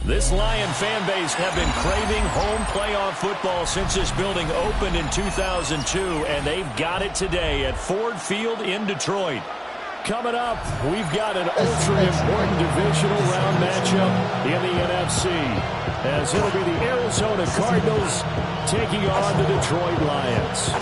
This Lion fan base have been craving home playoff football since this building opened in 2002, and they've got it today at Ford Field in Detroit. Coming up, we've got an ultra-important divisional round matchup in the NFC, as it'll be the Arizona Cardinals taking on the Detroit Lions.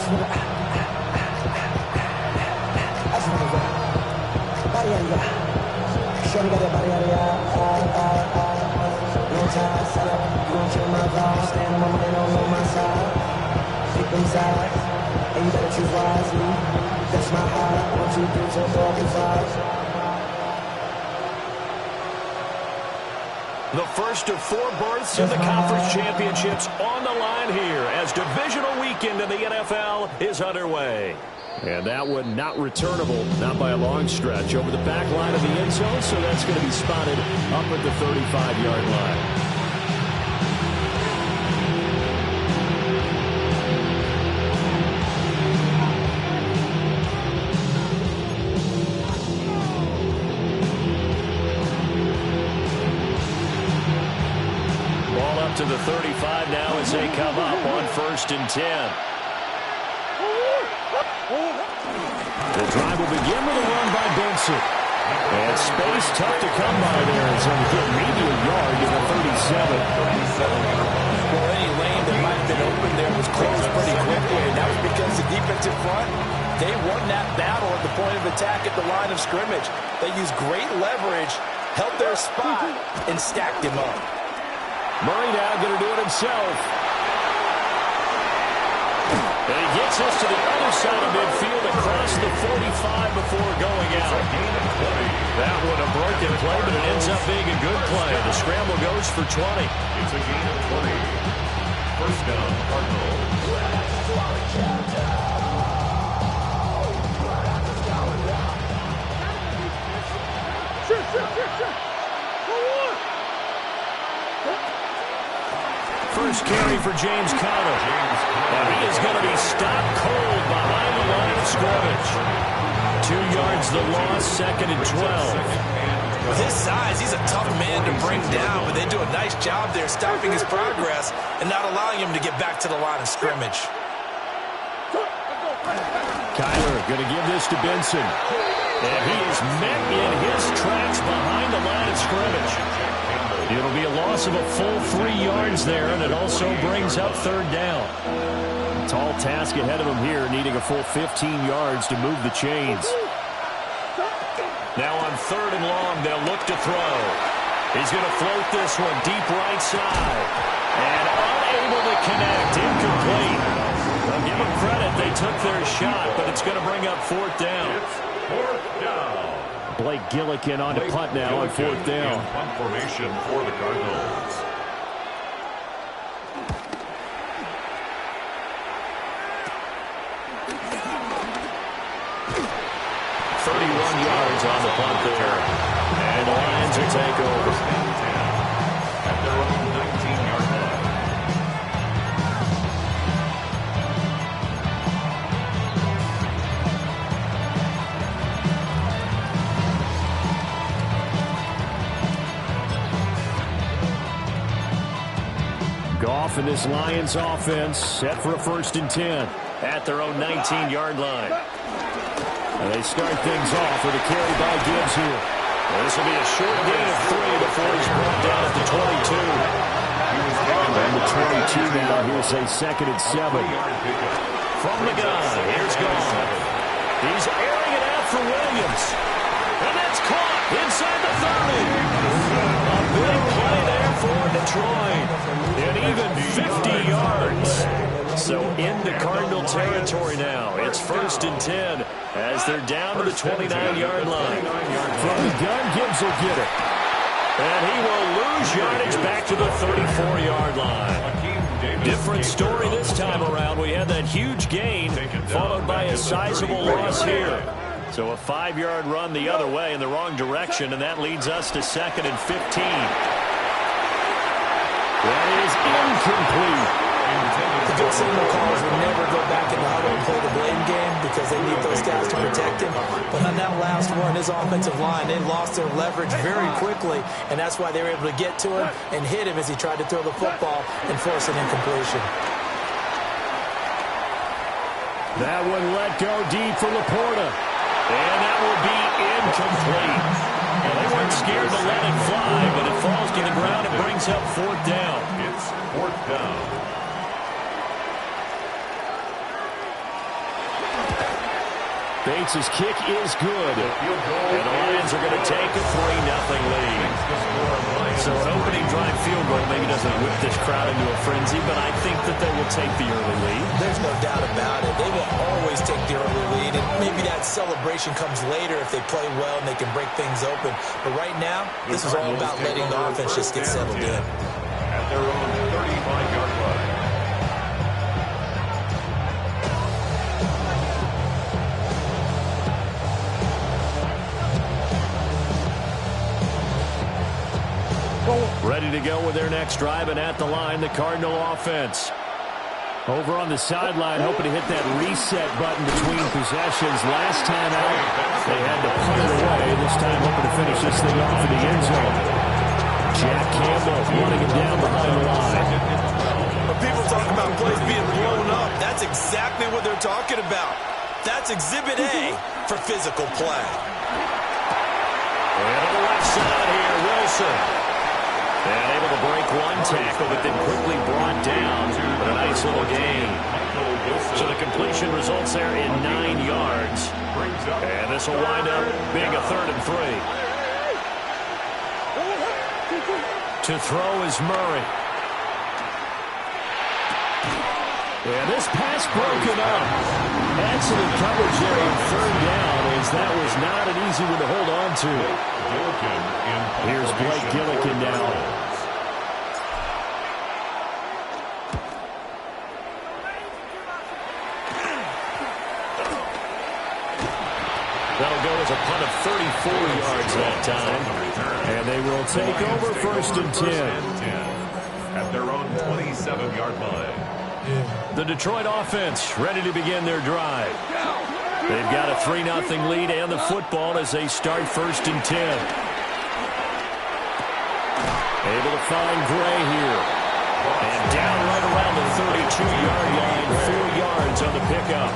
The first of 4 berths in the conference championships on the line here as divisional weekend in the NFL is underway. And that one not returnable, not by a long stretch, over the back line of the end zone, so that's going to be spotted up at the 35-yard line. To the 35 now as they come up on 1st and 10. The drive will begin with a run by Benson. And space tough to come by there as they get maybe a yard to the 37. Well, any lane that might have been open there was closed pretty quickly, and that was because the defensive front, they won that battle at the point of attack at the line of scrimmage. They used great leverage, held their spot, and stacked him up. Murray now going to do it himself. And he gets us to the other side of midfield across the 45 before going out. That would have broken play, but it ends up being a good play. The scramble goes for 20. It's a gain of 20. First down, Cardinals. First carry for James Conner. And he is going to be stopped cold behind the line of scrimmage. 2 yards the loss, 2nd and 12. With his size, he's a tough man to bring down, but they do a nice job there stopping his progress and not allowing him to get back to the line of scrimmage. Kyler going to give this to Benson. And he is met in his tracks behind the line of scrimmage. It'll be a loss of a full 3 yards there, and it also brings up 3rd down. Tall task ahead of him here, needing a full 15 yards to move the chains. Now on 3rd and long, they'll look to throw. He's going to float this one deep right side. And unable to connect, incomplete. Well, give them credit, they took their shot, but it's going to bring up 4th down. It's 4th down. Blake Gillikin on to punt now on 4th down. Punt formation for the Cardinals. Yards on the punt there. And the Lions will take over. At their own 19-yard line. Goff and this Lions offense set for a 1st and 10 at their own 19-yard line. And they start things off with a carry by Gibbs here. Well, this will be a short gain of 3 before he's brought down at the 22. And the 22 now, here's a 2nd and 7. From the gun, here's Goff. He's airing it out for Williams. And that's caught inside the 30. A big play there for Detroit. And even 50 yards. So into Cardinal territory now. It's 1st and 10 as they're down to the 29-yard line. From the gun, Gibbs will get it. And he will lose yardage back to the 34-yard line. Different story this time around. We had that huge gain followed by a sizable loss here. So a 5-yard run the other way in the wrong direction, and that leads us to 2nd and 15. That is incomplete. The good signal callers will never go back in the huddle and play the blame game because they need those guys to protect him. But on that last one, his offensive line, they lost their leverage very quickly, and that's why they were able to get to him and hit him as he tried to throw the football and force an incompletion. That one let go deep for Laporta. And that will be incomplete. Well, they weren't scared to let it fly, but it falls to the ground and brings up fourth down. It's fourth down. Bates' kick is good. And the Lions are going to take a 3-0 lead. So an opening drive field goal maybe doesn't whip this crowd into a frenzy, but I think that they will take the early lead. There's no doubt about it. They will always take the early lead, and maybe that celebration comes later if they play well and they can break things open. But right now, this is all about letting the offense just get settled in. At their own 35-yard line. Ready to go with their next drive, and at the line, the Cardinal offense. Over on the sideline, hoping to hit that reset button between possessions. Last time out, they had to punt it away. This time, hoping to finish this thing off in the end zone. Jack Campbell running him down behind the line. When people talk about plays being blown up, that's exactly what they're talking about. That's Exhibit A for physical play. And on the left side here, Wilson. And able to break one tackle, but then quickly brought down. But a nice little gain. So the completion results there in 9 yards. And this will wind up being a 3rd and 3. To throw is Murray. And this pass broken up. Excellent coverage there on 3rd down, as that was not an easy one to hold on to. Here's Blake Gillikin now. That'll go as a punt of 34 yards that time. And they will take over 1st and 10. At their own 27-yard line. The Detroit offense ready to begin their drive. They've got a 3-0 lead and the football as they start 1st and 10. Able to find Gray here. And down right around the 32-yard line, 4 yards on the pickup.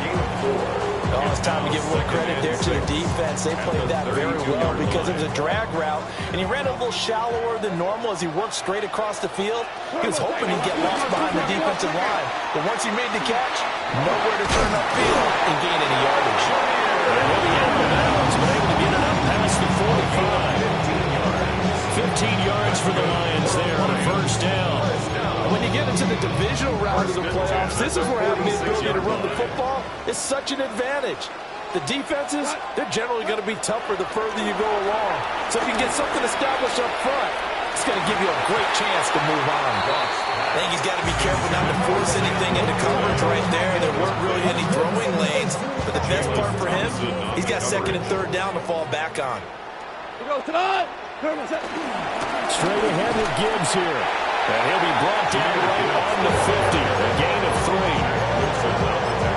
Oh, it's time to give a little credit there to the defense. They played that very well because it was a drag route, and he ran a little shallower than normal as he worked straight across the field. He was hoping he'd get lost behind the defensive line, but once he made the catch, nowhere to turn upfield and gain any yardage. And he'll be out of bounds, but able to get it up past the 45. 15 yards for the Lions there on a 1st down. When you get into the divisional round of the playoffs, this is where having the ability to run the football is such an advantage. The defenses, they're generally going to be tougher the further you go along. So if you can get something established up front, it's going to give you a great chance to move on. I think he's got to be careful not to force anything into coverage right there. There weren't really any throwing lanes. But the best part for him, he's got 2nd and 3rd down to fall back on. Straight ahead with Gibbs here. And he'll be brought down right on the 50. A gain of 3.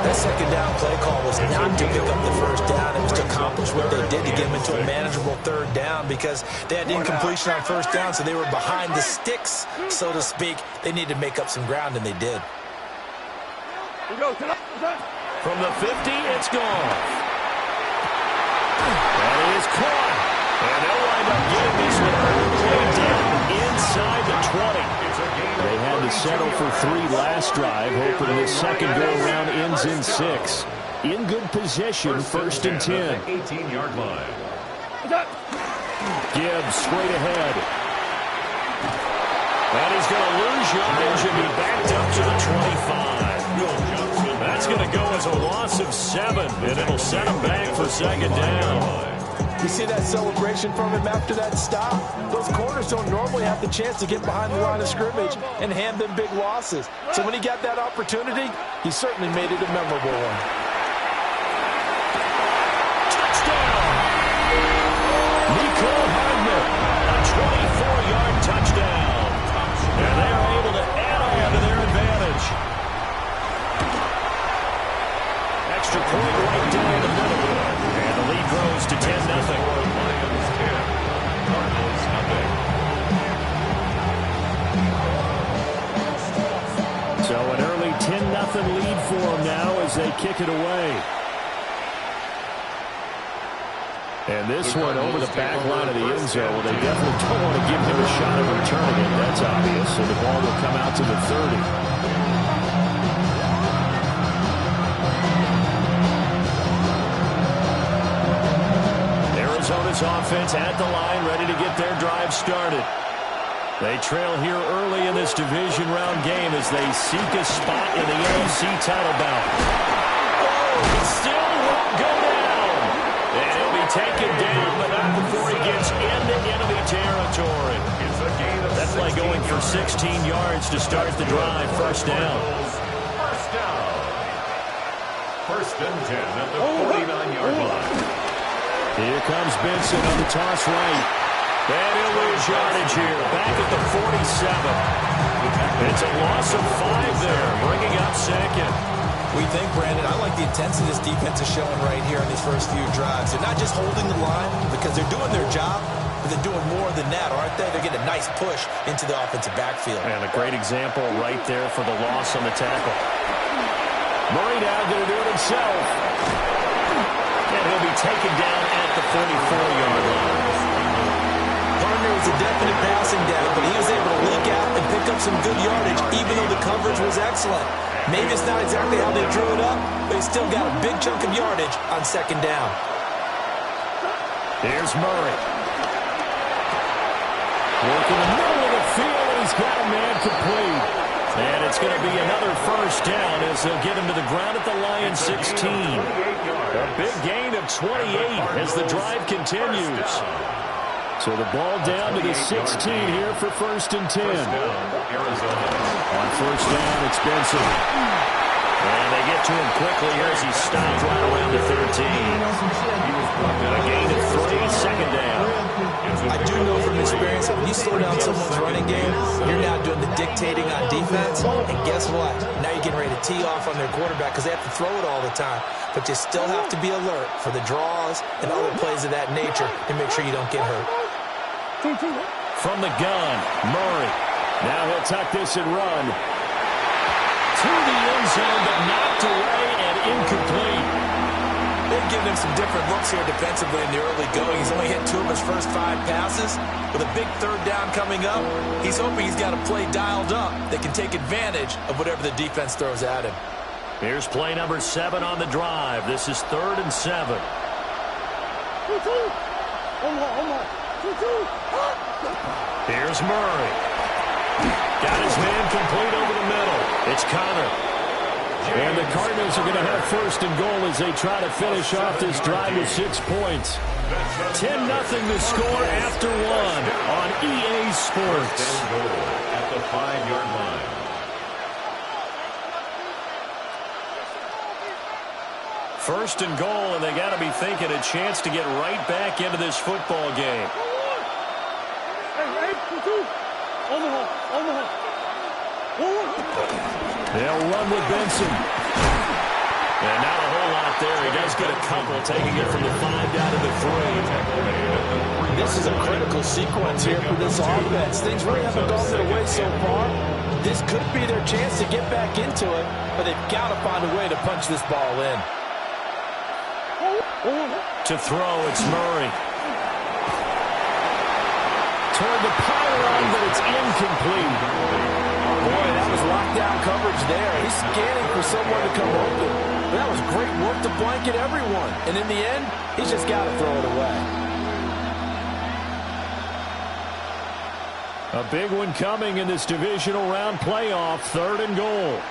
That 2nd down play call was not to pick up the 1st down. It was to accomplish what they did to get him into a manageable 3rd down because they had incompletion on 1st down, so they were behind the sticks, so to speak. They needed to make up some ground, and they did. From the 50, it's gone. That is caught. And they'll wind up getting this one all the way down inside the 20. They had to settle for 3 last drive, hoping this second go-around ends in 6. In good position, 1st and 10. 18-yard line. Gibbs straight ahead. And he's going to lose yardage and be backed up to the 25. That's going to go as a loss of 7, and it'll set him back for 2nd down. You see that celebration from him after that stop? Those corners don't normally have the chance to get behind the line of scrimmage and hand them big losses. So when he got that opportunity, he certainly made it a memorable one. Touchdown! Mecole Hardman, a 24-yard touchdown. And they are able to add on to their advantage. lead for them now as they kick it away. And this one over the back line of the end zone. Well, they definitely don't want to give him a shot of returning it. That's obvious. So the ball will come out to the 30. Arizona's offense at the line, ready to get their drive started. They trail here early in this division round game as they seek a spot in the NFC title bout. Oh, it still won't go down. And he'll be taken down, but not before he gets into enemy territory. That play going for 16 yards to start the drive. First down. First and 10 at the 49-yard line. Here comes Benson on the toss right. And he'll lose yardage here, back at the 47. It's a loss of 5 there, bringing up second. We think, Brandon, I like the intensity this defense is showing right here in these first few drives. They're not just holding the line because they're doing their job, but they're doing more than that, aren't they? They're getting a nice push into the offensive backfield. And a great example right there for the loss on the tackle. Murray now going to do it himself. And he'll be taken down at the 44-yard line. It was a definite passing down, but he was able to leak out and pick up some good yardage, even though the coverage was excellent. Maybe it's not exactly how they drew it up, but he still got a big chunk of yardage on second down. Here's Murray. Working the middle of the field, and he's got a man complete. And it's going to be another first down as they'll get him to the ground at the Lions 16. A big gain of 28 as the drive continues. So the ball down to the 16 here for first and 10. On first down, it's Benson. And they get to him quickly here as he stopped right around the 13. A gain of 3, second down. I do know from experience that when you slow down someone's running game, you're now doing the dictating on defense. And guess what? Now you're getting ready to tee off on their quarterback because they have to throw it all the time. But you still have to be alert for the draws and other plays of that nature to make sure you don't get hurt. From the gun, Murray. Now he'll tuck this and run. To the end zone, but knocked away and incomplete. They've given him some different looks here defensively in the early going. He's only hit 2 of his first 5 passes. With a big third down coming up, he's hoping he's got a play dialed up that can take advantage of whatever the defense throws at him. Here's play number 7 on the drive. This is 3rd and 7. Here's Murray. Got his man complete over the middle. It's Connor. And the Cardinals are going to have first and goal as they try to finish off this drive with 6 points. 10-0 the score after 1 on EA Sports. At the 5-yard line. First and goal, and they got to be thinking a chance to get right back into this football game. They'll run with Benson. And not a whole lot there. He does get a couple, taking it from the 5 down to the 3. This is a critical sequence here for this offense. Things really haven't gone their way so far. This could be their chance to get back into it, but they've got to find a way to punch this ball in. To throw, it's Murray. Toward the pylon, but it's incomplete. Boy, that was lockdown coverage there. He's scanning for someone to come open. But that was great work to blanket everyone. And in the end, he's just got to throw it away. A big one coming in this divisional round playoff. 3rd and goal.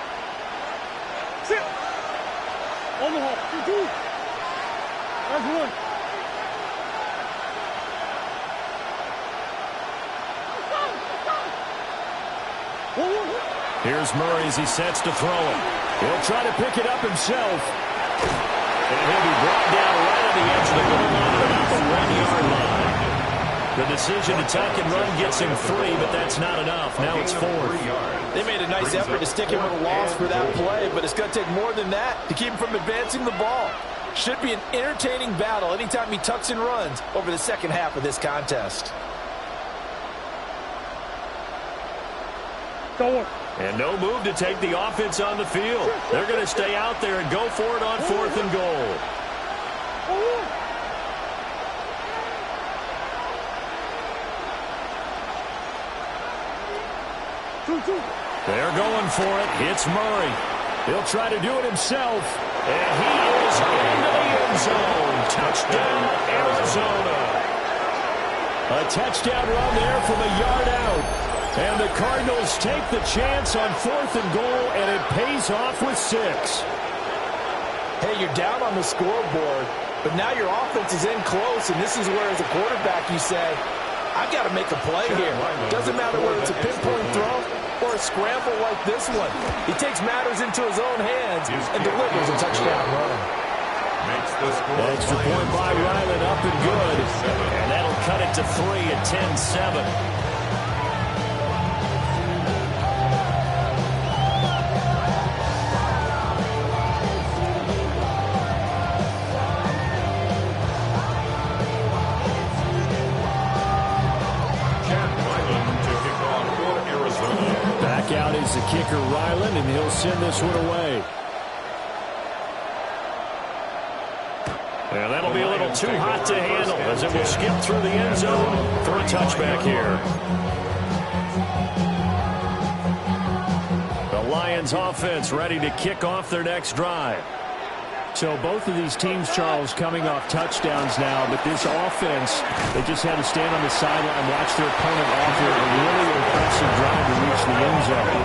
Here's Murray as he sets to throw it. He'll try to pick it up himself. And he'll be brought down right at the edge of the goal line at about the 1-yard line. The decision to tuck and run gets him 3, but that's not enough. Now it's 4th. They made a nice effort to stick him with a loss for that play, but it's going to take more than that to keep him from advancing the ball. Should be an entertaining battle anytime he tucks and runs over the second half of this contest. And no move to take the offense on the field. They're going to stay out there and go for it on 4th and goal. They're going for it. It's Murray. He'll try to do it himself. And he is into the end zone. Touchdown, Arizona. A touchdown run there from a yard out. And the Cardinals take the chance on 4th and goal, and it pays off with 6. Hey, you're down on the scoreboard, but now your offense is in close, and this is where, as a quarterback, you say, I've got to make a play here. Doesn't matter whether it's a pinpoint throw or a scramble like this one. He takes matters into his own hands and delivers a touchdown run. Extra point by Ryland, up and good. And that'll cut it to 3 at 10-7. Out is the kicker, Ryland, and he'll send this one away. And that'll be a little too hot to handle as it will skip through the end zone for a touchback here. The Lions offense ready to kick off their next drive. So both of these teams, Charles, coming off touchdowns now, but this offense, they just had to stand on the sideline, watch their opponent offer a really impressive drive to reach the end zone.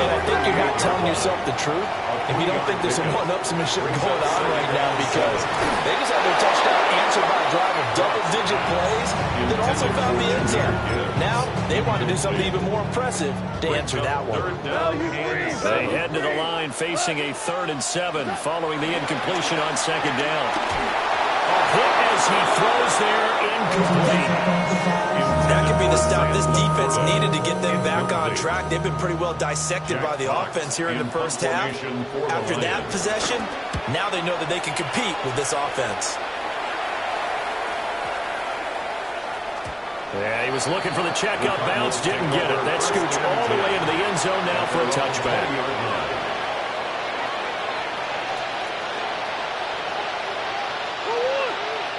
Yeah, I think you're not telling yourself the truth if you don't think there's some one-upsmanship going on right now, because they just had their touchdown answered by a drive of double-digit plays that also found the end zone. Now they want to do something even more impressive to answer that one. They head to the line facing a 3rd and 7 following the incompletion on 2nd down. A hit as he throws there, incomplete. That could be the stop this defense needed to get them back on track. They've been pretty well dissected by the offense here in the first half. After that possession, now they know that they can compete with this offense. Yeah, he was looking for the check-up bounce, didn't get it. That scoots all the way into the end zone now for a touchback.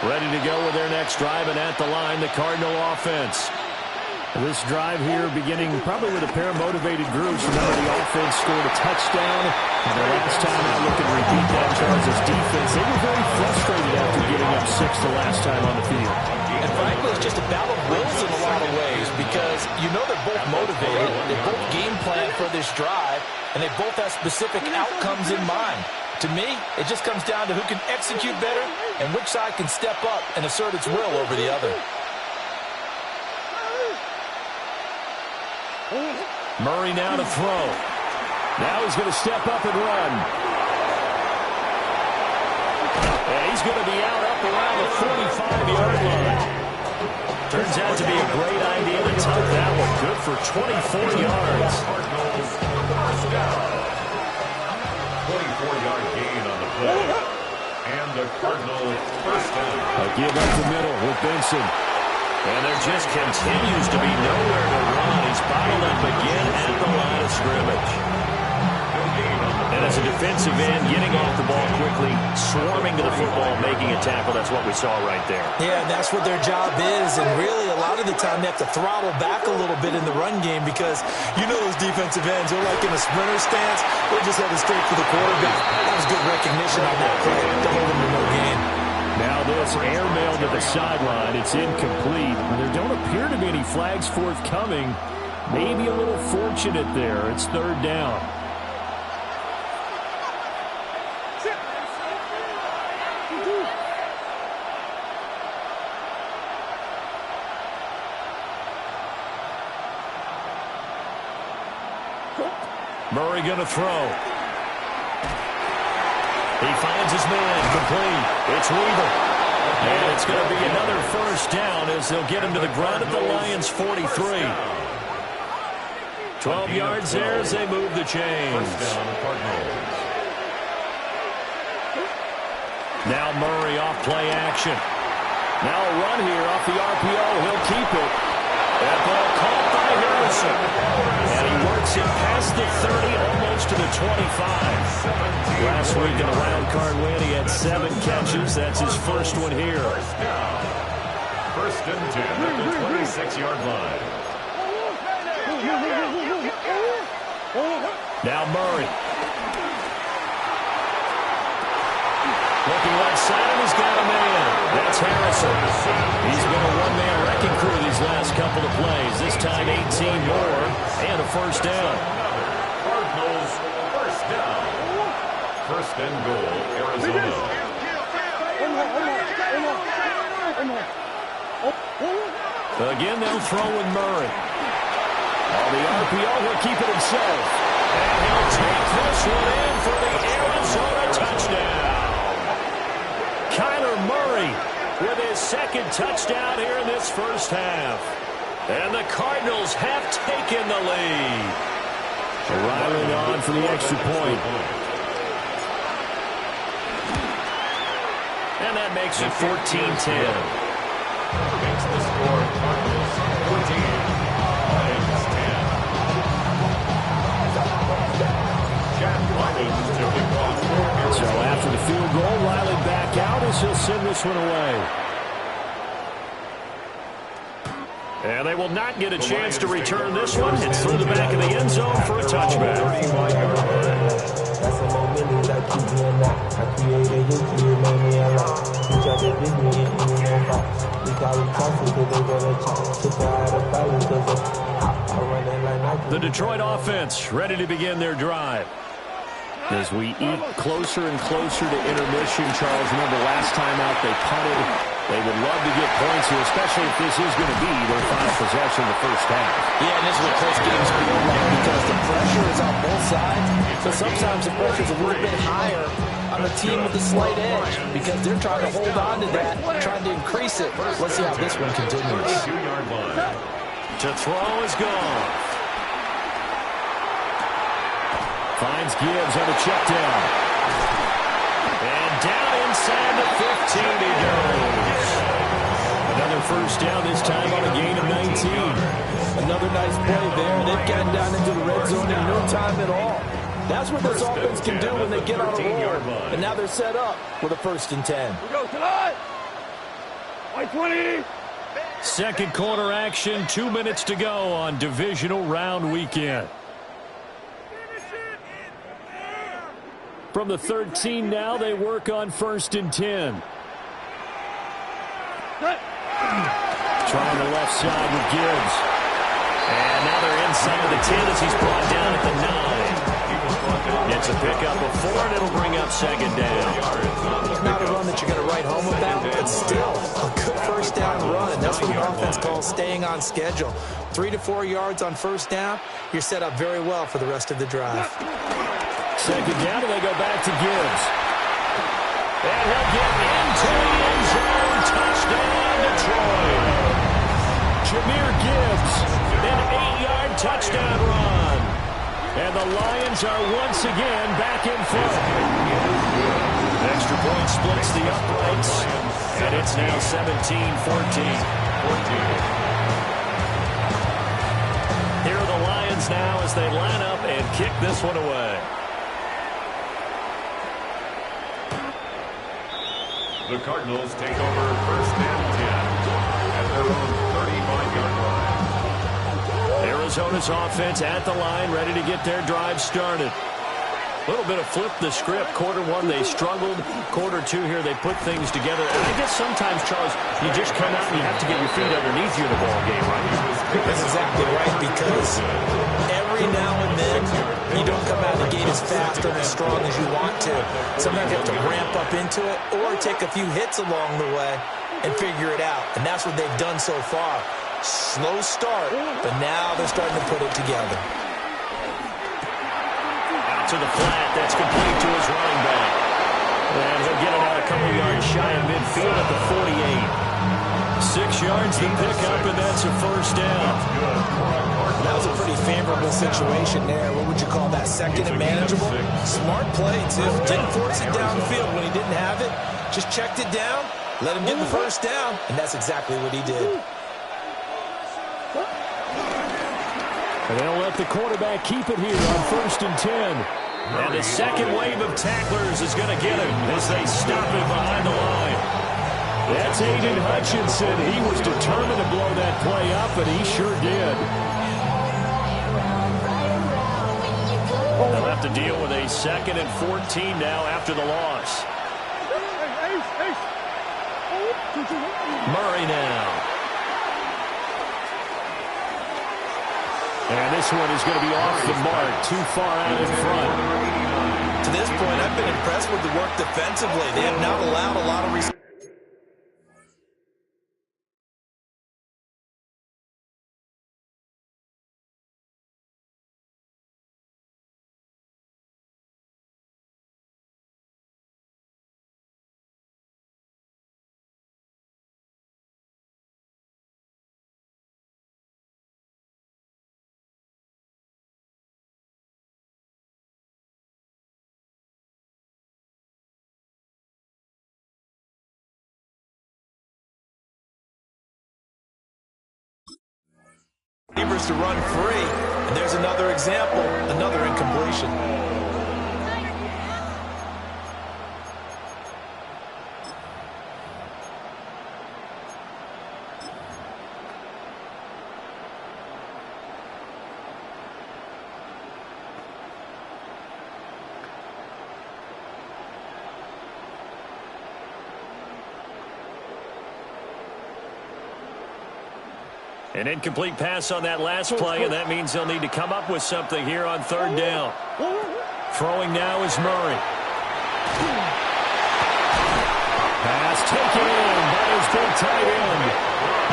Ready to go with their next drive, and at the line, the Cardinal offense. This drive here beginning probably with a pair of motivated groups. Remember, the offense scored a touchdown. And the last time out, looking to repeat that, Charles' defense, they were very frustrated after giving up 6 the last time on the field. And frankly, it's just a battle of wills in a lot of ways, because you know they're both motivated, they both game plan for this drive, and they both have specific outcomes in mind. To me, it just comes down to who can execute better and which side can step up and assert its will over the other. Murray now to throw. Now he's going to step up and run. And he's going to be out up around the 45-yard line. Turns out to be a great idea to tuck that one. Good for 24 yards. 24-yard gain on the play. And the Cardinals first down. A give up the middle with Benson. And there just continues to be nowhere to run. He's bottled up again at the line of scrimmage. And as a defensive end, getting off the ball quickly, swarming to the football, making a tackle, that's what we saw right there. Yeah, that's what their job is, and really a lot of the time they have to throttle back a little bit in the run game, because you know those defensive ends, they're like in a sprinter stance, they're just headed straight for the quarterback. That was good recognition on that play to hold them to no gain. Now this airmail to the sideline, it's incomplete. There don't appear to be any flags forthcoming. Maybe a little fortunate there. It's 3rd down. Murray going to throw. He finds his man, complete. It's Weaver. And it's going to be another first down as they'll get him to the ground at the Lions' 43. 12 yards there as they move the chains. Now Murray off play action. Now a run here off the RPO. He'll keep it. That ball caught by Harrison. And he works takes it past the 30, almost to the 25. Last week in the wild card win, he had 7 catches. That's his first one here. First and 10 at the 26-yard line. Now Murray. Looking right side, and he's got a man. That's Harrison. He's been a one-man wrecking crew these last couple of plays. This time 18 more and a first down. Cardinals first down. First and goal, Arizona. Again, they'll throw with Murray. On the RPO, he'll keep it himself. And he'll take this one in for the Arizona touchdown. Kyler Murray with his second touchdown here in this first half. And the Cardinals have taken the lead. Riley on for the extra point. And that makes it 14-10. Makes the score Cardinals 14, Lions 10. Jack Lyons tipping off. So after the field goal, Riley back out as he'll send this one away. And they will not get a chance to return this one. It's through the back of the end zone for a touchback. The Detroit offense ready to begin their drive. As we eke closer and closer to intermission, Charles, remember last time out they punted. They would love to get points here, especially if this is going to be their final possession of the first half. Yeah, and this is what close games feel like because the pressure is on both sides. So sometimes the pressure is a little bit higher on the team with the slight edge because they're trying to hold on to that, trying to increase it. Let's see how this one continues. 2-yard line. To throw is gone. Finds Gibbs on the check down. And down inside the 15 he goes. Another first down, this time on a gain of 19. Another nice play there. They've gotten down into the red zone in no time at all. That's what this offense can do when they get on a roll. And now they're set up with a first and 10. We go tonight. 20. Second quarter action, 2 minutes to go on divisional round weekend. From the 13 now, they work on first and 10. Trying the left side with Gibbs. And now they're inside the 10 as he's brought down at the 9. Gets a pickup of 4, and it'll bring up second down. It's not a run that you're going to write home about, but still a good first down run. That's what the offense calls staying on schedule. 3 to 4 yards on first down. You're set up very well for the rest of the drive. Second down, and they go back to Gibbs. And he'll get into the end zone. Touchdown, Detroit. Jahmyr Gibbs, an 8-yard touchdown run. And the Lions are once again back in front. Extra point splits the uprights. And it's now 17-14. Here are the Lions now as they line up and kick this one away. The Cardinals take over first and 10 at their own 35-yard line. Arizona's offense at the line, ready to get their drive started. A little bit of flip the script. Quarter one, they struggled. Quarter two here, they put things together. And I guess sometimes, Charles, you just come out and you have to get your feet underneath you in a ball game, right? That's exactly right, because every now and then you don't come out of the gate as fast or as strong as you want to. Sometimes you have to ramp up into it or take a few hits along the way and figure it out. And that's what they've done so far. Slow start, but now they're starting to put it together. Out to the flat. That's complete to his running back. And he'll get it out a couple yards shy of midfield at the 48. 6 yards to pick up, and that's a first down. That was a pretty favorable situation there. What would you call that? Second and manageable? Smart play, too. Didn't force it downfield when he didn't have it. Just checked it down, let him get the first down, and that's exactly what he did. And they'll let the quarterback keep it here on 1st and 10. And the second wave of tacklers is going to get him as they stop him behind the line. That's Aiden Hutchinson. He was determined to blow that play up, and he sure did. They'll have to deal with a 2nd and 14 now after the loss. Murray now. And this one is going to be off the mark, too far out in front. To this point, I've been impressed with the work defensively. They have not allowed a lot of receivers to run free. And there's another example, another incompletion. An incomplete pass on that last play, and that means they'll need to come up with something here on 3rd down. Throwing now is Murray. Pass taken in by his big tight end.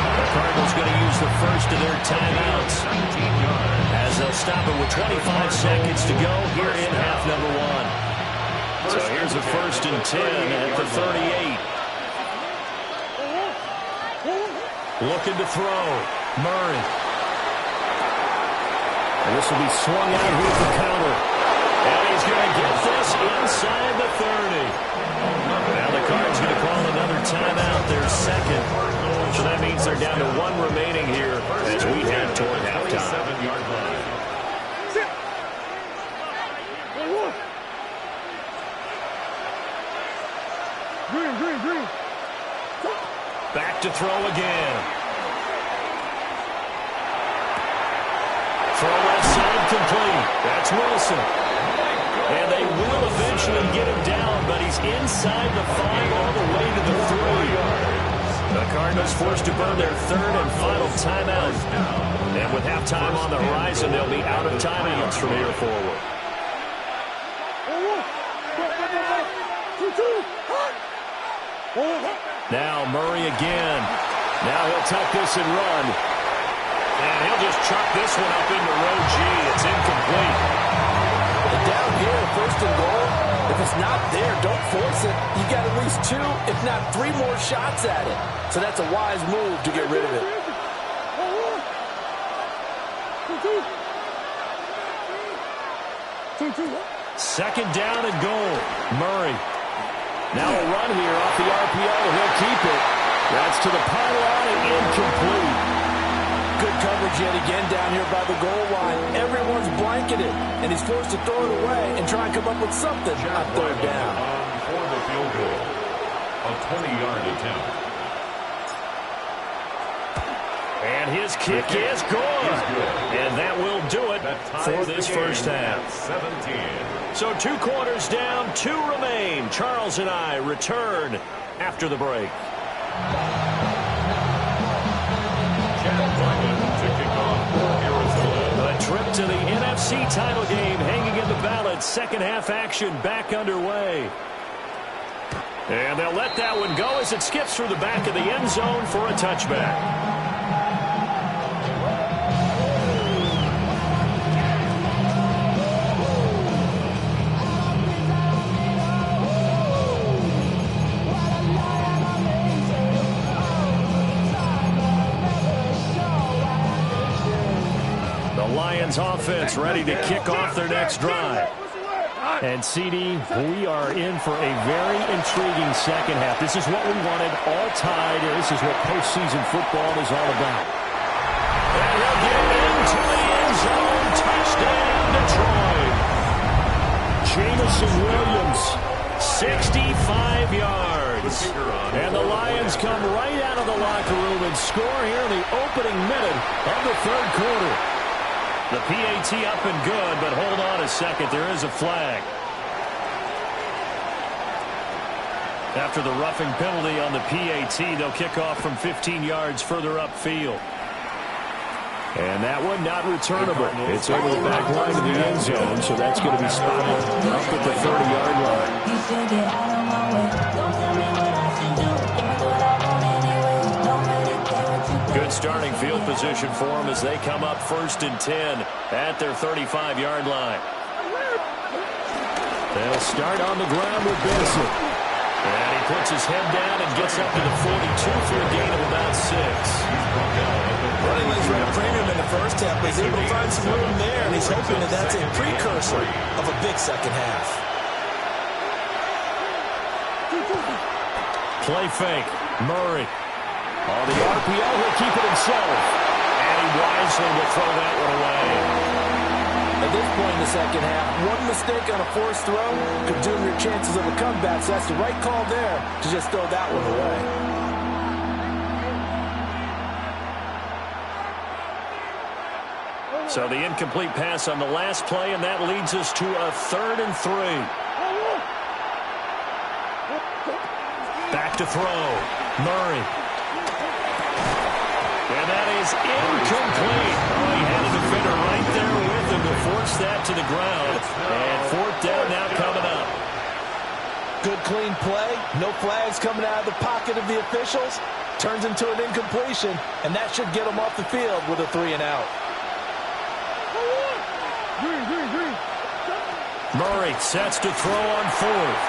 The Cardinals going to use the first of their timeouts as they'll stop it with 25 seconds to go here in half number 1. So here's a 1st and 10 at the 38. Looking to throw. Murray. And this will be swung out here for counter. And he's going to get this inside the 30. Now the Cards going to call another timeout, their 2nd. So that means they're down to 1 remaining here as we head toward halftime. Green. Back to throw again. Throw left side complete. That's Wilson. And they will eventually get him down, but he's inside the 5 all the way to the 3. The Cardinals forced to burn their 3rd and final timeout. And with halftime on the horizon, they'll be out of timeouts from here forward. Now Murray again. Now he'll tuck this and run. And he'll just chuck this one up into row G. It's incomplete. And down here, 1st and goal, if it's not there, don't force it. You got at least 2, if not 3 more shots at it. So that's a wise move to get rid of it. Second down and goal. Murray. Now a run here off the RPO. He'll keep it. That's to the pylon and incomplete. Good coverage yet again down here by the goal line. Everyone's blanketed, and he's forced to throw it away and try and come up with something on 3rd down. For the field goal, a 20-yard attempt. And his kick is good. And that will do it for this first half. 17. So 2 quarters down, 2 remain. Charles and I return after the break. The trip to the NFC title game hanging in the balance. Second half action back underway. And they'll let that one go as it skips through the back of the end zone for a touchback. Lions offense ready to kick off their next drive. And CD, we are in for a very intriguing second half. This is what we wanted, all tied. This is what postseason football is all about. And he'll get into the end zone. Jamison Williams, 65 yards. And the Lions come right out of the locker room and score here in the opening minute of the third quarter. The PAT up and good, but hold on a second. There is a flag. After the roughing penalty on the PAT, they'll kick off from 15 yards further upfield. And that one not returnable. It's over the back line of the end zone, so that's going to be spotted up at the 30-yard line. Good starting field position for them as they come up 1st and 10 at their 35-yard line. They'll start on the ground with Benson. And he puts his head down and gets up to the 42 for a gain of about 6. Running lanes ran a premium in the first half, but he's able to find some room there, and he's hoping that that's a precursor of a big second half. Play fake. Murray. On the RPO, he'll keep it himself. And he wisely will throw that one away. At this point in the second half, one mistake on a forced throw could doom your chances of a comeback, so that's the right call there to just throw that one away. So the incomplete pass on the last play, and that leads us to a 3rd and 3. Back to throw. Murray. And that is incomplete. Oh, he had a defender right there with him to force that to the ground. And 4th down now coming up. Good clean play. No flags coming out of the pocket of the officials. Turns into an incompletion, and that should get them off the field with a 3 and out. Murray sets to throw on 4th.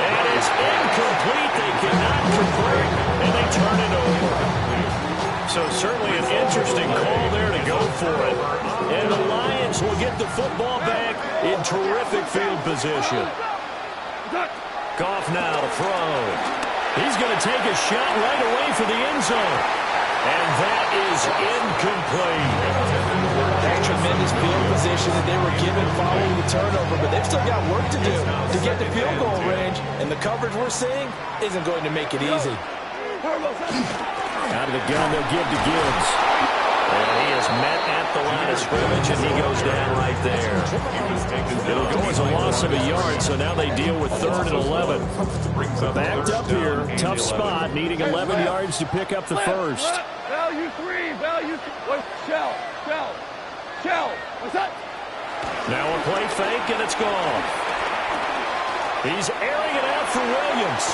And it's incomplete. They cannot convert, and they turn it over. So certainly an interesting call there to go for it. And the Lions will get the football back in terrific field position. Goff now to throw. He's going to take a shot right away for the end zone. And that is incomplete. That tremendous field position that they were given following the turnover, but they've still got work to do to get the field goal range, and the coverage we're seeing isn't going to make it easy. Out of the gun, they'll give to Gibbs. And he is met at the line of scrimmage, and he goes down right there. It'll go as a loss of a yard, so now they deal with 3rd and 11. Backed up here, tough spot, needing 11 yards to pick up the first. Value 3, value 3. Shell. What's that? Now a play fake, and it's gone. He's airing it out for Williams.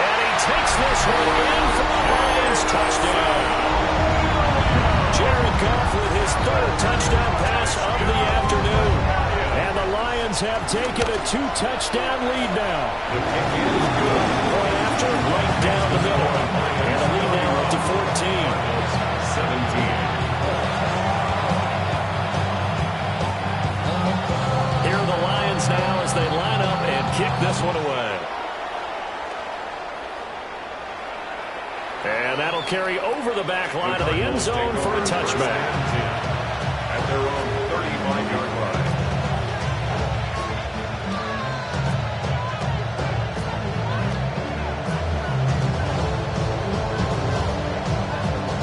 And he takes this one in for the Lions. Touchdown. Jared Goff with his 3rd touchdown pass of the afternoon. And the Lions have taken a 2-touchdown lead now. Point after, right down the middle. And the lead now up to 14. 17. Here are the Lions now as they line up and kick this one away. And that'll carry over the back line of the end zone for a touchback. At their own 35-yard line.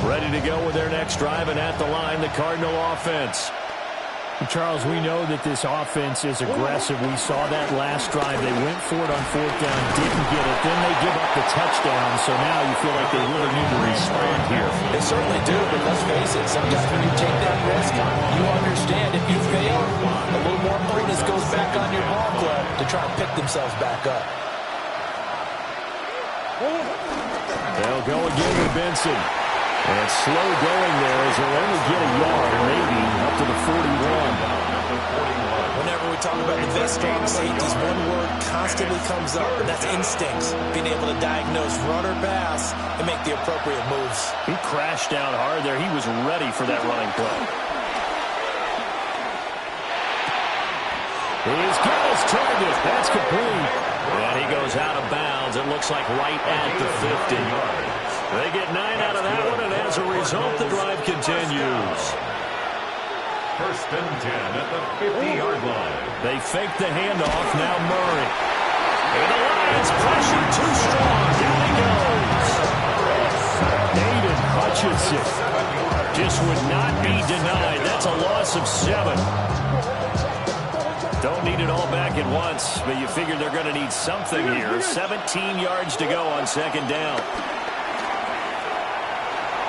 Ready to go with their next drive, and at the line, the Cardinal offense. Charles, we know that this offense is aggressive. We saw that last drive. They went for it on 4th down, didn't get it. Then they give up the touchdown, so now you feel like they really need to respond here. They certainly do, but let's face it, sometimes when you take that risk, you understand if you fail, a little more onus goes back on your ball club to try and pick themselves back up. They'll go again with Benson. And slow going there as they'll only get a yard, maybe up to the 41. Whenever we talk about the best strong safeties, one word constantly comes up, and that's instincts. Being able to diagnose run or pass and make the appropriate moves. He crashed down hard there. He was ready for that running play. He's got his target. That's complete. And he goes out of bounds. It looks like right at the 50. They get 9 out of that one, and as a result, the drive continues. First and 10 at the 50-yard line. They fake the handoff. Now Murray. And the Lions pressure too strong. Down he goes. Aiden Hutchinson just would not be denied. That's a loss of 7. Don't need it all back at once, but you figure they're going to need something here. 17 yards to go on second down.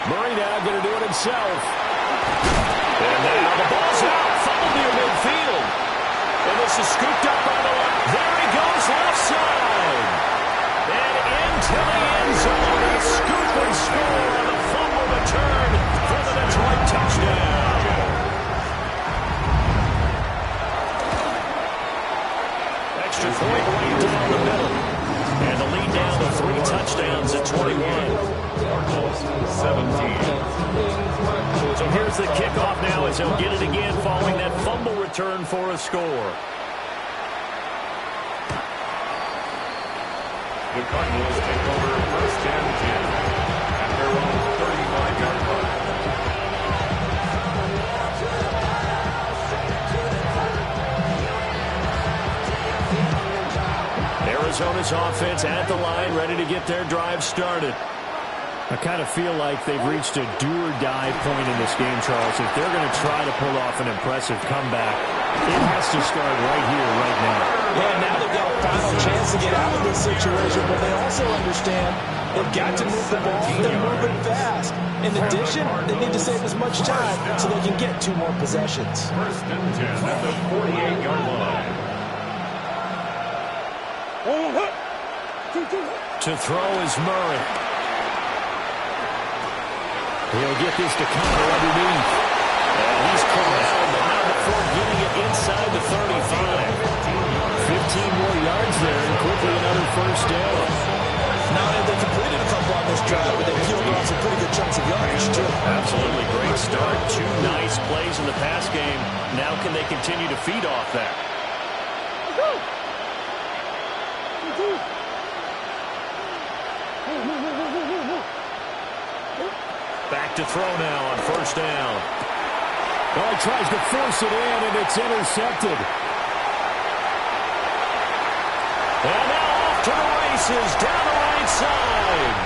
Murray now going to do it himself. And now the ball's out. Fumble near midfield. And this is scooped up by the line. There he goes, left side. And into the end zone. A scoop and score on the fumble return for the Detroit touchdown. Extra point right down the middle. And the lead down to 3 touchdowns at 21. Cardinals 17. So here's the kickoff now as he'll get it again following that fumble return for a score. The Cardinals take over first and 10 at their own 35-yard line. Arizona's offense at the line, ready to get their drive started. I kind of feel like they've reached a do-or-die point in this game, Charles. If they're going to try to pull off an impressive comeback, it has to start right here, right now. Yeah, now they've got a final chance to get out of this situation, but they also understand they've got to move the ball. They're moving fast. In addition, they need to save as much time so they can get 2 more possessions. First and 10 at the 48-yard line. To throw is Murray. He'll get this to counter underneath. And he's corralled, but not before getting it inside the 35. 15 more yards there, and quickly another first down. Not only they completed a couple on this drive, but they peeled off some pretty good chunks of yardage, too. Absolutely great start. 2 nice plays in the pass game. Now can they continue to feed off that? Back to throw now on first down. Well, he tries to force it in, and it's intercepted. And now off to the races, down the right side.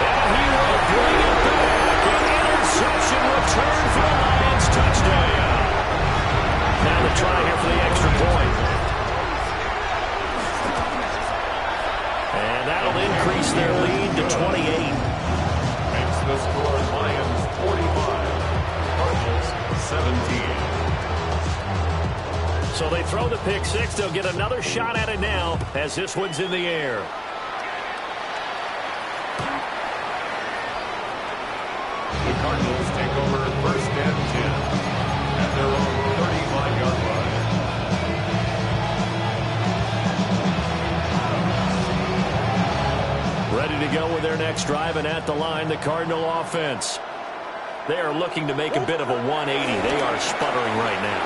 And he will bring it back. An interception return for the Lions. Touchdown. Now the try here for the extra point. And that'll increase their lead to 28. Makes the score Lions 45, Cardinals 17. So they throw the pick 6. They'll get another shot at it now as this one's in the air. The Cardinals take over first and 10 at their own 35-yard line. Ready to go with their next drive, and at the line, the Cardinal offense. They are looking to make a bit of a 180. They are sputtering right now.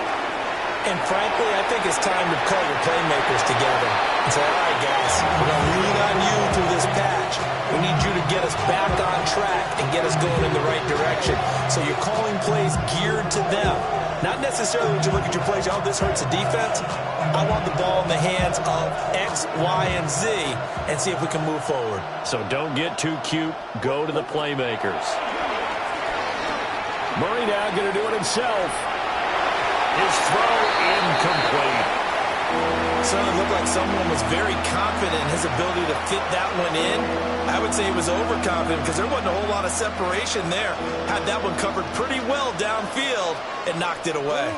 And frankly, I think it's time to call your playmakers together and say, all right, guys, we're going to lean on you through this patch. We need you to get us back on track and get us going in the right direction. So you're calling plays geared to them. Not necessarily when you look at your plays, oh, this hurts the defense. I want the ball in the hands of X, Y, and Z and see if we can move forward. So don't get too cute. Go to the playmakers. Murray now going to do it himself. His throw incomplete. Certainly looked like someone was very confident in his ability to fit that one in. I would say he was overconfident because there wasn't a whole lot of separation there. Had that one covered pretty well downfield and knocked it away.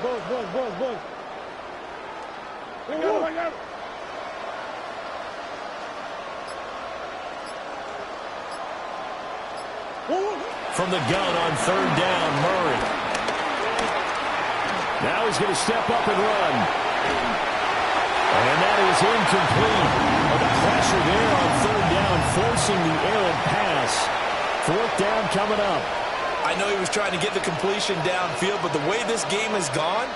Buzz. I got it. From the gun on third down, Murray. Now he's going to step up and run. And that is incomplete. The pressure there on third down, forcing the errant pass. Fourth down coming up. I know he was trying to get the completion downfield, but the way this game has gone,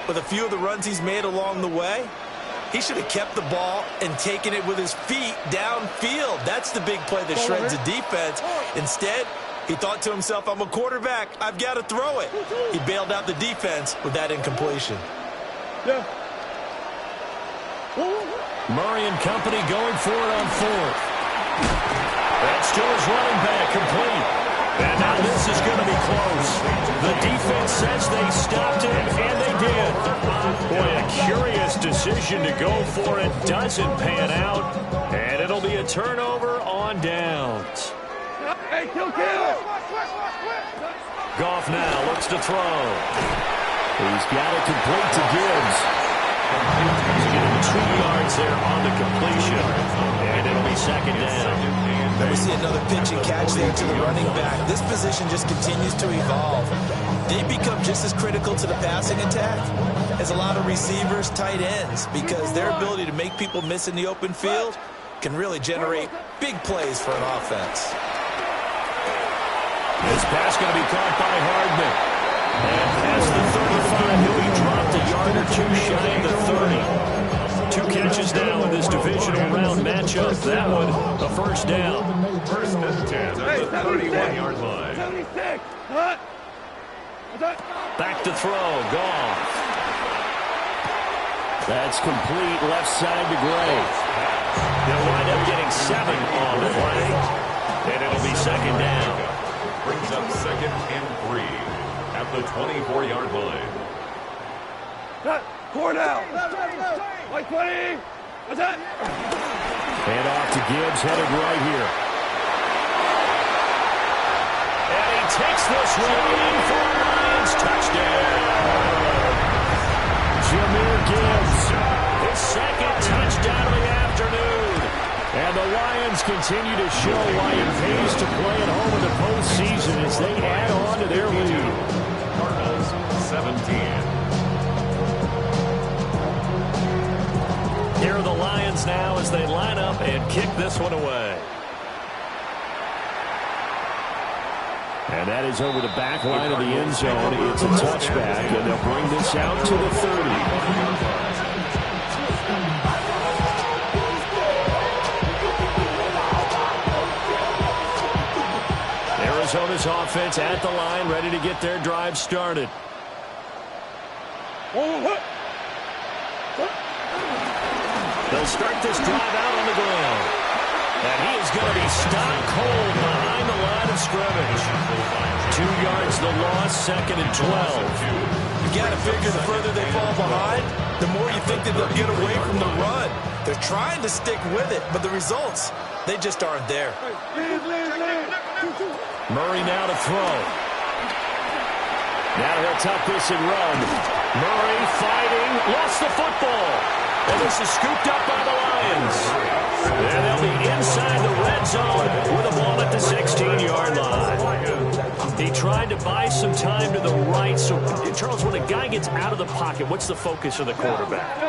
with a few of the runs he's made along the way. He should have kept the ball and taken it with his feet downfield. That's the big play that shreds the defense. Instead, he thought to himself, I'm a quarterback. I've got to throw it. He bailed out the defense with that incompletion. Yeah. Murray and company going for it on fourth. That's to his running back, complete. And now this is going to be close. The defense says they stopped him, and they did. Boy, a curious decision to go for it. Doesn't pan out, and it'll be a turnover on downs. Hey, kill. Goff now looks to throw. He's got it complete to Gibbs. He's getting 2 yards there on the completion, and it'll be second down. We see another pitch and catch there to the running back. This position just continues to evolve. They become just as critical to the passing attack as a lot of receivers, tight ends, because their ability to make people miss in the open field can really generate big plays for an offense. This pass going to be caught by Hardman. And past the 35, he'll be dropped a yard or two shy of the 30. 2 catches now in this divisional round matchup. That one, a first down. First and 10 at the 31-yard line. 76. What? What's that? Back to throw, Goff. That's complete left side to Gray. They'll wind up getting 7 on the play, and it'll be second down. Brings up second and 3 at the 24-yard line. That. 4 down. Like 20. What's that? Hand off to Gibbs, headed right here. And he takes this one in for a Lions touchdown. Jahmyr Gibbs, his second touchdown of the afternoon. And the Lions continue to show why it pays to play at home in the postseason as they add on to their lead. Cardinals 17. Here are the Lions now as they line up and kick this one away. And that is over the back line of the end zone. It's a touchback, and they'll bring this out to the 30. Arizona's offense at the line, ready to get their drive started. They'll start this drive out on the ground. And he is going to be stopped cold behind the line of scrimmage. 2 yards the loss, second and 12. You got to figure the further they fall behind, the more you think that they'll get away from the run. They're trying to stick with it, but the results, they just aren't there. Murray now to throw. Now he'll tuck this and run. Murray fighting, lost the football. And this is scooped up by the Lions. And they'll be inside the red zone with a ball at the 16-yard line. He tried to buy some time to the right. So, Charles, when a guy gets out of the pocket, what's the focus of the quarterback?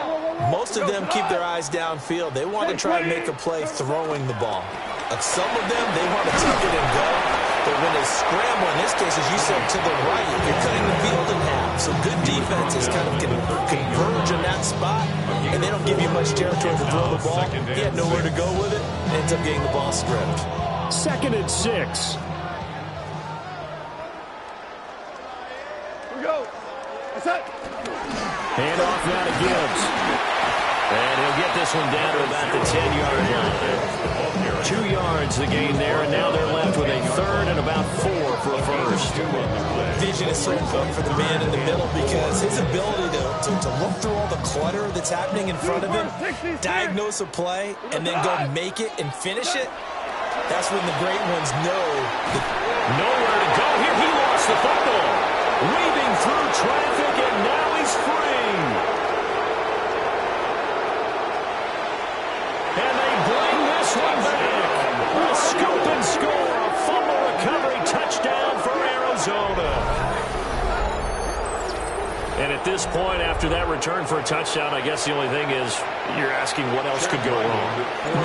Most of them keep their eyes downfield. They want to try and make a play throwing the ball. Some of them, they want to tuck it and go. But when they scramble, in this case, as you said, to the right, you're cutting the field in half. So good defenses kind of converge in that spot, and they don't give you much territory to throw the ball. He had nowhere to go with it, and ends up getting the ball stripped. Second and 6. Here we go. What's that? Hand off now to Gibbs. And he'll get this one down to about the 10-yard line. 2 yards the gain there, and now they're left with a third and about 4 for a first. Vision is so important for the man in the middle because his ability to look through all the clutter that's happening in front of him, diagnose a play, and then go make it and finish it, that's when the great ones know. Nowhere to go here. He lost the football. Weaving through traffic, and now he's free. And they bring this one back. A scoop and score. A fumble recovery touchdown for Arizona. And at this point, after that return for a touchdown, I guess the only thing is you're asking what else could go wrong.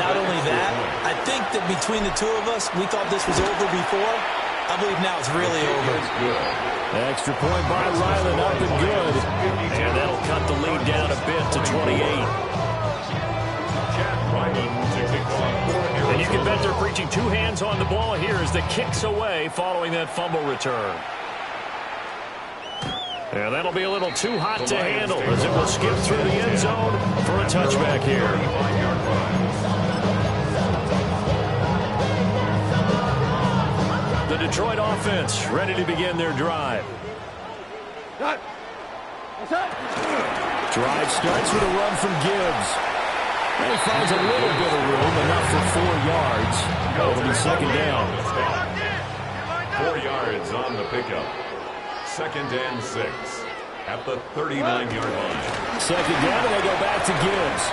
Not only that, I think that between the two of us, we thought this was over before. I believe now it's really over. Extra point by Ryland, up and good. And that'll cut the lead down a bit to 28. And you can bet they're preaching two hands on the ball here as the kick's away following that fumble return. And that'll be a little too hot to handle as it will skip through the end zone for a touchback here. The Detroit offense ready to begin their drive. Drive starts with a run from Gibbs. And he finds a little bit of room, enough for 4 yards. It'll be second down. 4 yards on the pickup. 2nd and 6 at the 39-yard line. Second down, and they go back to Gibbs.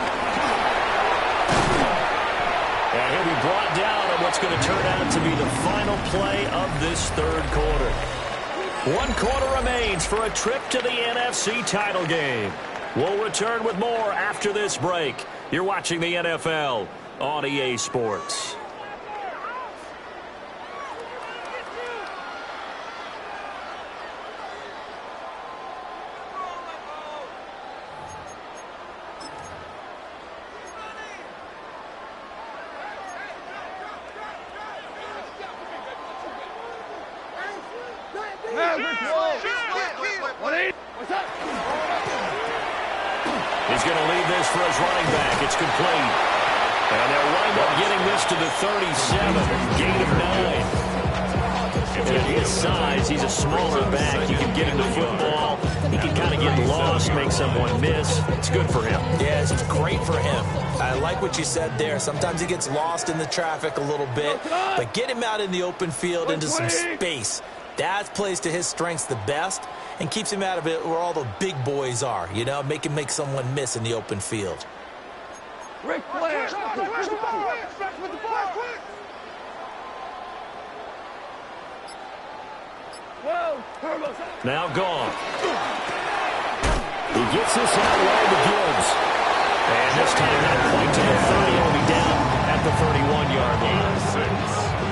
And he'll be brought down on what's going to turn out to be the final play of this third quarter. 1 quarter remains for a trip to the NFC title game. We'll return with more after this break. You're watching the NFL on EA Sports. He's going to leave this for his running back. It's complete. And they'll wind up getting this to the 37. Gain of 9. At his size, he's a smaller back. You can get him the football. He can kind of get lost, make someone miss. It's good for him. Yeah, it's great for him. I like what you said there. Sometimes he gets lost in the traffic a little bit. But get him out in the open field into some space. That plays to his strengths the best and keeps him out of it where all the big boys are, you know, make him make someone miss in the open field. Rick Flair. Now gone. He gets this out wide to Gibbs. And this time not quite to the 30. He'll be down at the 31-yard line.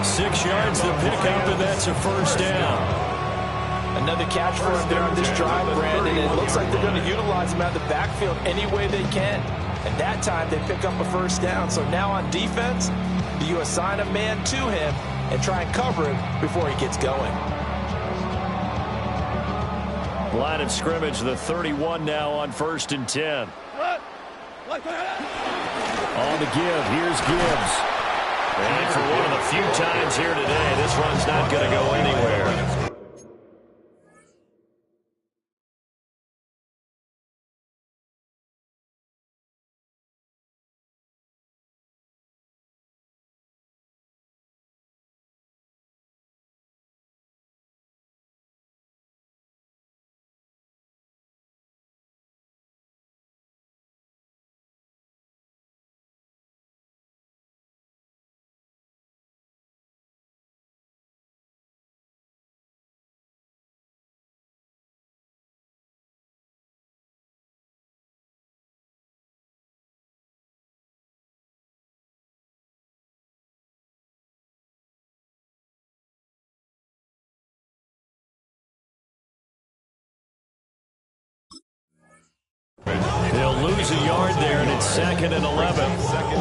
6 yards to pick up, and that's a first down. Another catch for him there on this drive, Brandon. It looks like they're going to utilize him out of the backfield any way they can. And that time they pick up a first down. So now on defense, do you assign a man to him and try and cover him before he gets going? Line of scrimmage, the 31 now on 1st and 10. On the give, here's Gibbs. And for one of the few times here today, this run's not going to go anywhere. They'll lose a yard there, and it's 2nd and 11.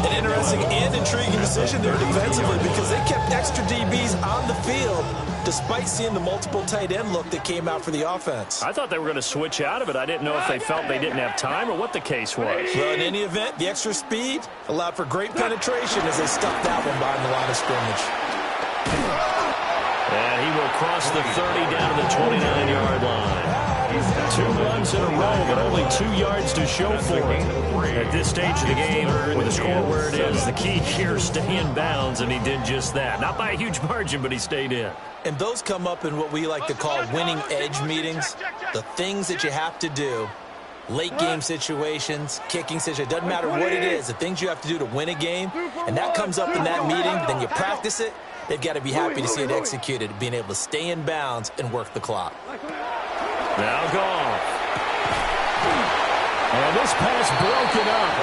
An interesting and intriguing decision there defensively because they kept extra DBs on the field despite seeing the multiple tight end look that came out for the offense. I thought they were going to switch out of it. I didn't know if they felt they didn't have time or what the case was. Well, in any event, the extra speed allowed for great penetration as they stuffed that one behind the line of scrimmage. And he will cross the 30 down to the 29-yard line. 2 runs in a row, but only 2 yards to show for it. At this stage of the game, with the score where it is, the key here, stay in bounds, and he did just that. Not by a huge margin, but he stayed in. And those come up in what we like to call winning edge meetings. The things that you have to do, late game situations, kicking situations, doesn't matter what it is, the things you have to do to win a game, and that comes up in that meeting, then you practice it. They've got to be happy to see it executed, being able to stay in bounds and work the clock. Now gone. And this pass broken up.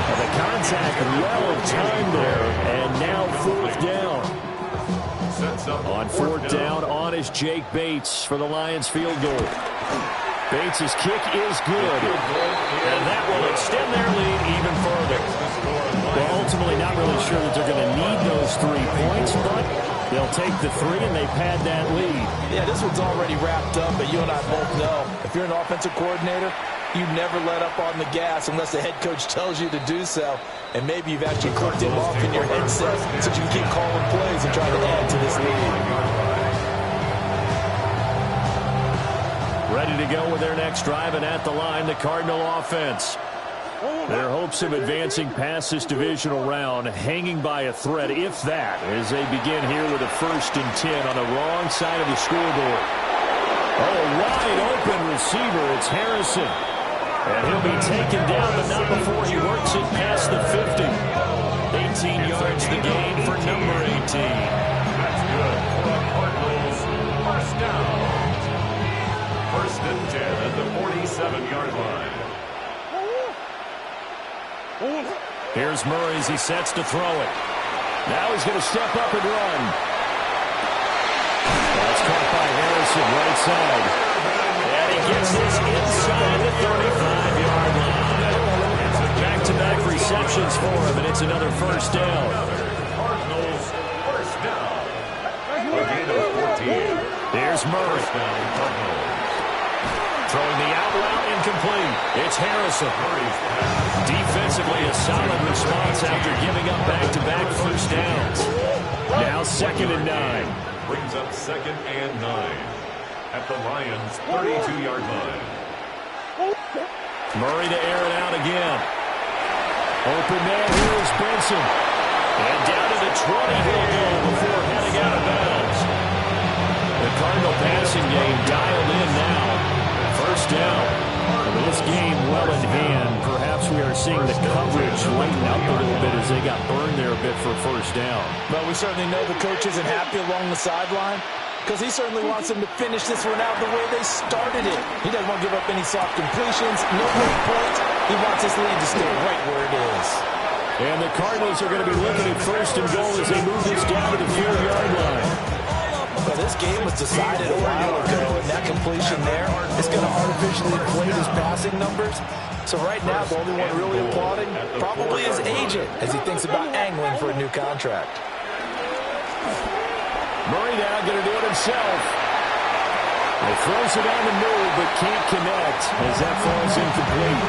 And the contact well timed there, and now 4th down. On fourth down, on is Jake Bates for the Lions field goal. Bates' kick is good, and that will extend their lead even further. Well, ultimately not really sure that they're going to need those 3 points, but they'll take the 3 and they pad that lead. Yeah, this one's already wrapped up, but you and I both know if you're an offensive coordinator, you never let up on the gas unless the head coach tells you to do so. And maybe you've actually clicked him off in your headset so you can keep calling plays and try to add to this lead. Ready to go with their next drive, and at the line, the Cardinal offense. Their hopes of advancing past this divisional round hanging by a thread, if that, as they begin here with a 1st and 10 on the wrong side of the scoreboard. Oh, wide open receiver. It's Harrison. And he'll be taken down, but not before he works it past the 50. 18 yards the gain for number 18. That's good for the Cardinals. First down. 1st and 10 at the 47-yard line. Here's Murray as he sets to throw it. Now he's going to step up and run. That's caught by Harrison, right side. And he gets this inside the 35-yard line. Back-to-back receptions for him, and it's another first down. Cardinals, first down. A gain of 14. Here's Murray. First down, Cardinals. Throwing the out route incomplete. It's Harrison. Defensively, a solid response after giving up back-to-back first downs. Now 2nd and 9. Brings up 2nd and 9 at the Lions' 32-yard line. Murray to air it out again. Open man, here is Benson. And down to the 20 he'll go before heading out of bounds. The Cardinal passing game dialed in now. First down. With this game well in hand, perhaps we are seeing the coverage lighten up a little bit as they got burned there a bit for first down. But we certainly know the coach isn't happy along the sideline because he certainly wants them to finish this one out the way they started it. He doesn't want to give up any soft completions, no break points. He wants his lead to stay right where it is. And the Cardinals are going to be looking at 1st and goal as they move this down to the 4-yard line. Well, this game was decided a while ago, and that completion there is going to artificially inflate his passing numbers. So right now, the only one really applauding probably his agent as he thinks about angling for a new contract. Murray now going to do it himself. He throws it on the move, but can't connect as that falls incomplete.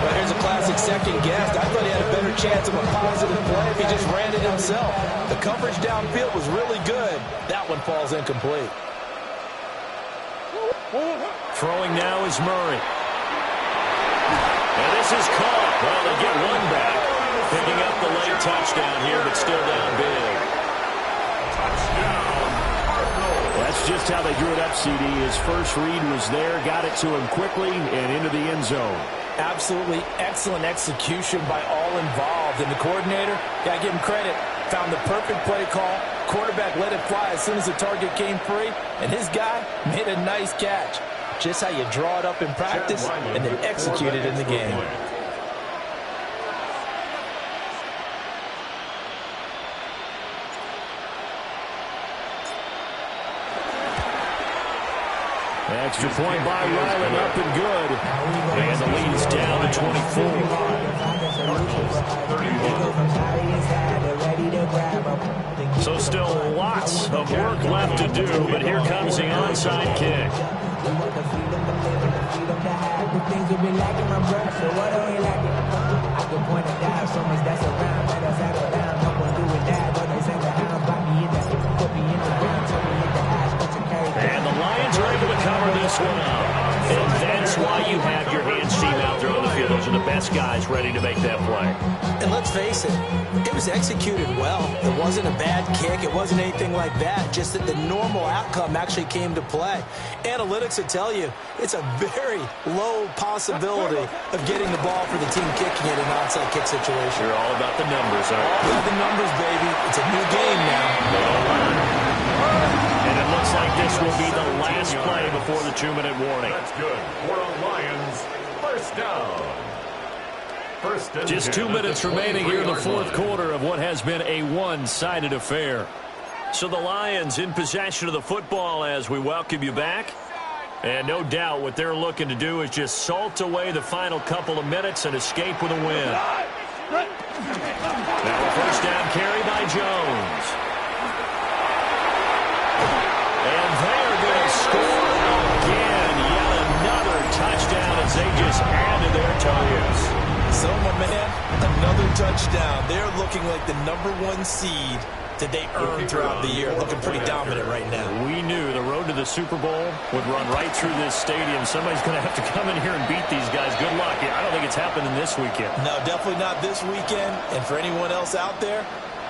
Well, here's a classic second guess. I thought he had a better chance of a positive play if he just ran it himself. The coverage downfield was really good. That one falls incomplete. Throwing now is Murray. And this is caught. Well, they get one back. Picking up the late touchdown here, but still down big. Touchdown, Cardinals. That's just how they drew it up, CD. His first read was there, got it to him quickly, and into the end zone. Absolutely excellent execution by all involved. And the coordinator, got to give him credit, found the perfect play call. Quarterback let it fly as soon as the target came free, and his guy made a nice catch. Just how you draw it up in practice and then execute it in the game. Extra point by Ryland, up and good. And the lead is down to 24. So still lots of work left to do, but here comes the onside kick. And the Lions are able to cover this one up. And that's why you have your hands team out there on the field. Those are the best guys ready to make that play. And let's face it, it was executed well. It wasn't a bad kick. It wasn't anything like that. Just that the normal outcome actually came to play. Analytics will tell you it's a very low possibility of getting the ball for the team kicking it in an onside kick situation. You're all about the numbers, aren't you? All about the numbers, baby. It's a new game now. And it looks like this will be the last play before the 2-minute warning. That's good for the Lions. First down. First and Just 2 minutes remaining here in the fourth quarter of what has been a one-sided affair. So the Lions in possession of the football as we welcome you back. And no doubt what they're looking to do is just salt away the final couple of minutes and escape with a win. Now a first down carry by Jones. And they're going to score again. Yet another touchdown as they just add to their totals. So, my man, another touchdown. They're looking like the #1 seed that they earned throughout the year. Looking pretty dominant right now. We knew the road to the Super Bowl would run right through this stadium. Somebody's going to have to come in here and beat these guys. Good luck. I don't think it's happening this weekend. No, definitely not this weekend. And for anyone else out there,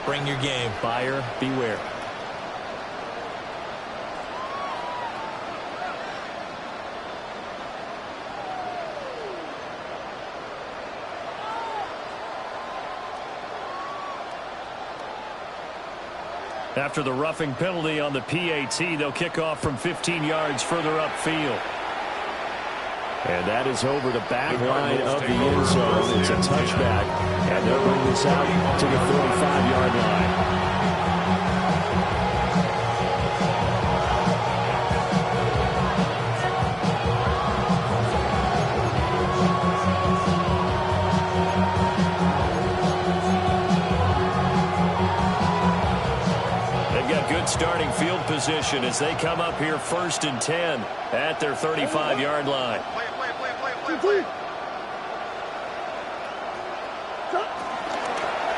bring your game. Buyer beware. After the roughing penalty on the PAT, they'll kick off from 15 yards further upfield. And that is over the back line of the end zone. It's a touchback. And they'll bring this out to the 45-yard line. Starting field position as they come up here 1st and 10 at their 35-yard line.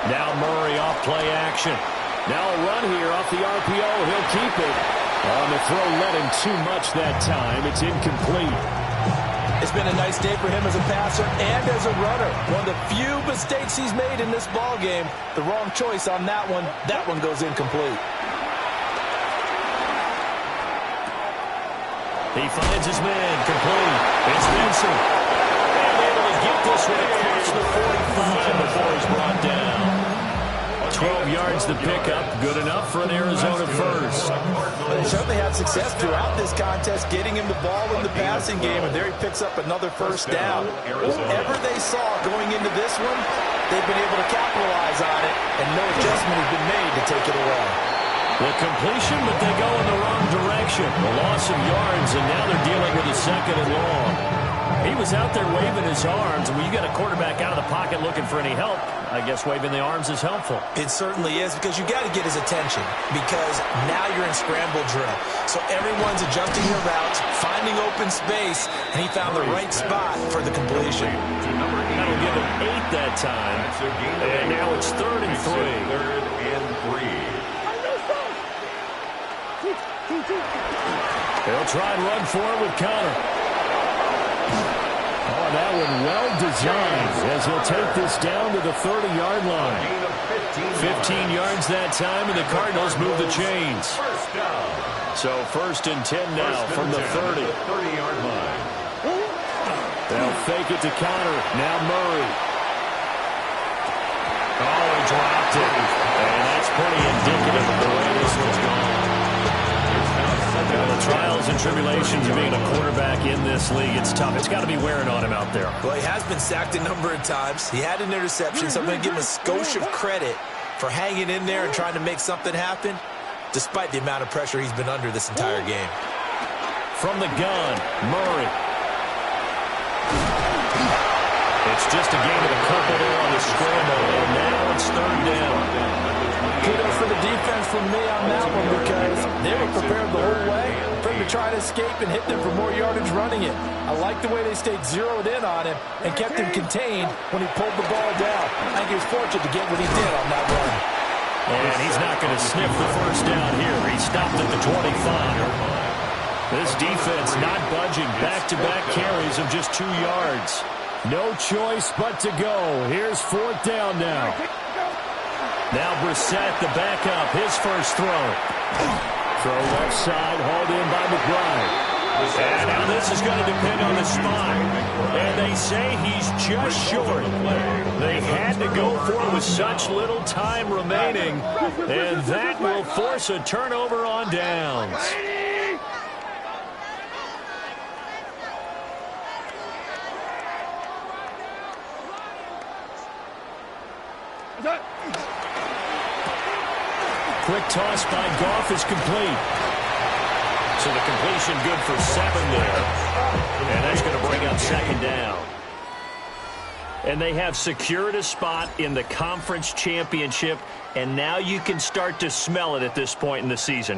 Now Murray off play action. Now a run here off the RPO. He'll keep it. On the throw, led him too much that time. It's incomplete. It's been a nice day for him as a passer and as a runner. One of the few mistakes he's made in this ball game. The wrong choice on that one. That one goes incomplete. He finds his man, complete. It's Benson. And able to get this one across the 45 before he's brought down. 12 yards to pick up, good enough for an Arizona first. They certainly had success throughout this contest, getting him the ball in the passing game, and there he picks up another first down. Whatever they saw going into this one, they've been able to capitalize on it, and no adjustment has been made to take it away. The completion, but they go in the wrong direction. The loss of yards, and now they're dealing with a 2nd and long. He was out there waving his arms, and when you got a quarterback out of the pocket looking for any help, I guess waving the arms is helpful. It certainly is, because you got to get his attention, because now you're in scramble drill. So everyone's adjusting their routes, finding open space, and he found the right spot for the completion. That'll give him 8 that time, and now it's 3rd and 3. 3rd and 3. They'll try and run for it with Connor. Oh, that one well designed as he'll take this down to the 30-yard line. 15 yards that time, and the Cardinals move the chains. So 1st and 10 now from the 30. 30-yard line. They'll fake it to Connor. Now Murray. Oh, he dropped it. And that's pretty indicative of the way this one's gone. The trials and tribulations of being a quarterback in this league, it's tough. It's got to be wearing on him out there. Well, he has been sacked a number of times. He had an interception, so I'm going to give him a skosh of credit for hanging in there and trying to make something happen, despite the amount of pressure he's been under this entire game. From the gun, Murray. It's just a game of a couple there on the scramble, and now it's 3rd down. Kudos for the defense from me on that one, because they were prepared the whole way for him to try to escape and hit them for more yardage running it. I like the way they stayed zeroed in on him and kept him contained when he pulled the ball down. I think he was fortunate to get what he did on that run. And he's not going to sniff the first down here. He stopped at the 25. This defense not budging. Back-to-back carries of just 2 yards. No choice but to go. Here's 4th down now. Now Brissett, the backup, his first throw. Throw left side, hauled in by McBride. And now this is going to depend on the spot. And they say he's just short. They had to go for it with such little time remaining. And that will force a turnover on downs. quick toss by Goff is complete. So the completion good for 7 there. And that's going to bring up second down. And they have secured a spot in the conference championship, and now you can start to smell it at this point in the season.